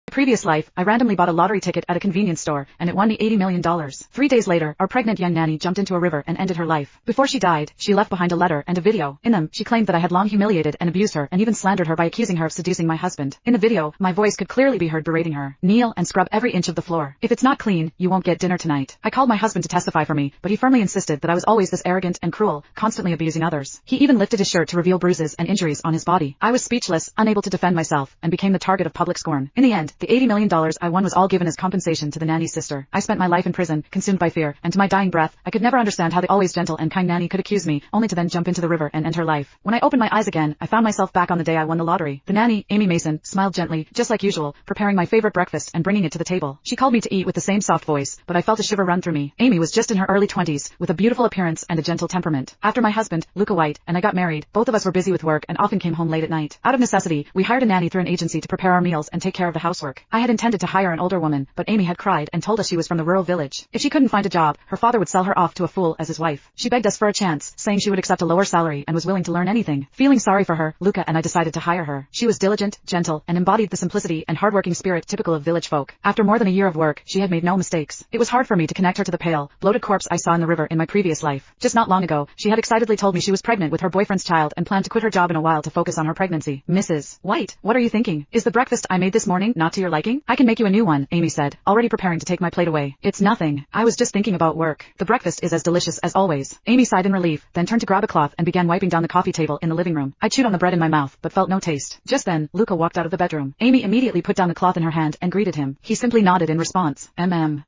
Previous life, I randomly bought a lottery ticket at a convenience store, and it won me $80 million. 3 days later, our pregnant young nanny jumped into a river and ended her life. Before she died, she left behind a letter and a video. In them, she claimed that I had long humiliated and abused her and even slandered her by accusing her of seducing my husband. In the video, my voice could clearly be heard berating her. Kneel and scrub every inch of the floor. If it's not clean, you won't get dinner tonight. I called my husband to testify for me, but he firmly insisted that I was always this arrogant and cruel, constantly abusing others. He even lifted his shirt to reveal bruises and injuries on his body. I was speechless, unable to defend myself, and became the target of public scorn. In the end, the $80 million I won was all given as compensation to the nanny's sister. I spent my life in prison, consumed by fear, and to my dying breath, I could never understand how the always gentle and kind nanny could accuse me, only to then jump into the river and end her life. When I opened my eyes again, I found myself back on the day I won the lottery. The nanny, Amy Mason, smiled gently, just like usual, preparing my favorite breakfast and bringing it to the table. She called me to eat with the same soft voice, but I felt a shiver run through me. Amy was just in her early 20s, with a beautiful appearance and a gentle temperament. After my husband, Luca White, and I got married, both of us were busy with work and often came home late at night. Out of necessity, we hired a nanny through an agency to prepare our meals and take care of the housework. I had intended to hire an older woman, but Amy had cried and told us she was from the rural village. If she couldn't find a job, her father would sell her off to a fool as his wife. She begged us for a chance, saying she would accept a lower salary and was willing to learn anything. Feeling sorry for her, Luca and I decided to hire her. She was diligent, gentle, and embodied the simplicity and hardworking spirit typical of village folk. After more than a year of work, she had made no mistakes. It was hard for me to connect her to the pale, bloated corpse I saw in the river in my previous life. Just not long ago, she had excitedly told me she was pregnant with her boyfriend's child and planned to quit her job in a while to focus on her pregnancy. Mrs. White, what are you thinking? Is the breakfast I made this morning not to your liking? I can make you a new one, Amy said, already preparing to take my plate away. It's nothing. I was just thinking about work. The breakfast is as delicious as always. Amy sighed in relief, then turned to grab a cloth and began wiping down the coffee table in the living room. I chewed on the bread in my mouth, but felt no taste. Just then, Luca walked out of the bedroom. Amy immediately put down the cloth in her hand and greeted him. He simply nodded in response.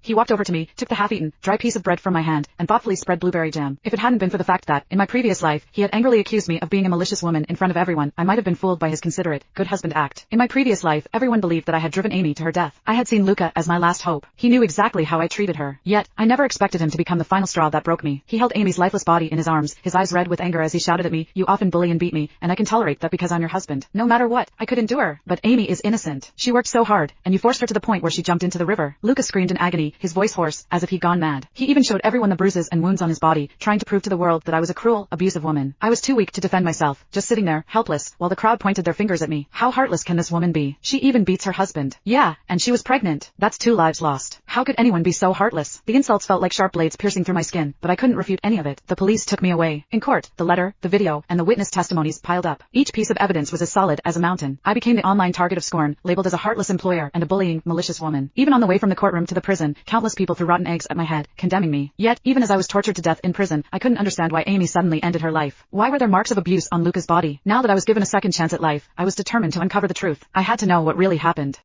He walked over to me, took the half-eaten, dry piece of bread from my hand, and thoughtfully spread blueberry jam. If it hadn't been for the fact that, in my previous life, he had angrily accused me of being a malicious woman in front of everyone, I might have been fooled by his considerate, good husband act. In my previous life, everyone believed that I had driven Amy to her death. I had seen Luca as my last hope. He knew exactly how I treated her. Yet, I never expected him to become the final straw that broke me. He held Amy's lifeless body in his arms, his eyes red with anger as he shouted at me, "You often bully and beat me, and I can tolerate that because I'm your husband. No matter what, I could endure. But Amy is innocent. She worked so hard, and you forced her to the point where she jumped into the river." Luca screamed in agony, his voice hoarse, as if he'd gone mad. He even showed everyone the bruises and wounds on his body, trying to prove to the world that I was a cruel, abusive woman. I was too weak to defend myself, just sitting there, helpless, while the crowd pointed their fingers at me. How heartless can this woman be? She even beats her husband. Yeah, and she was pregnant. That's 2 lives lost. How could anyone be so heartless? The insults felt like sharp blades piercing through my skin, but I couldn't refute any of it. The police took me away. In court, the letter, the video, and the witness testimonies piled up. Each piece of evidence was as solid as a mountain. I became the online target of scorn, labeled as a heartless employer and a bullying, malicious woman. Even on the way from the courtroom to the prison, countless people threw rotten eggs at my head, condemning me. Yet, even as I was tortured to death in prison, I couldn't understand why Amy suddenly ended her life. Why were there marks of abuse on Luca's body? Now that I was given a second chance at life, I was determined to uncover the truth. I had to know what really happened.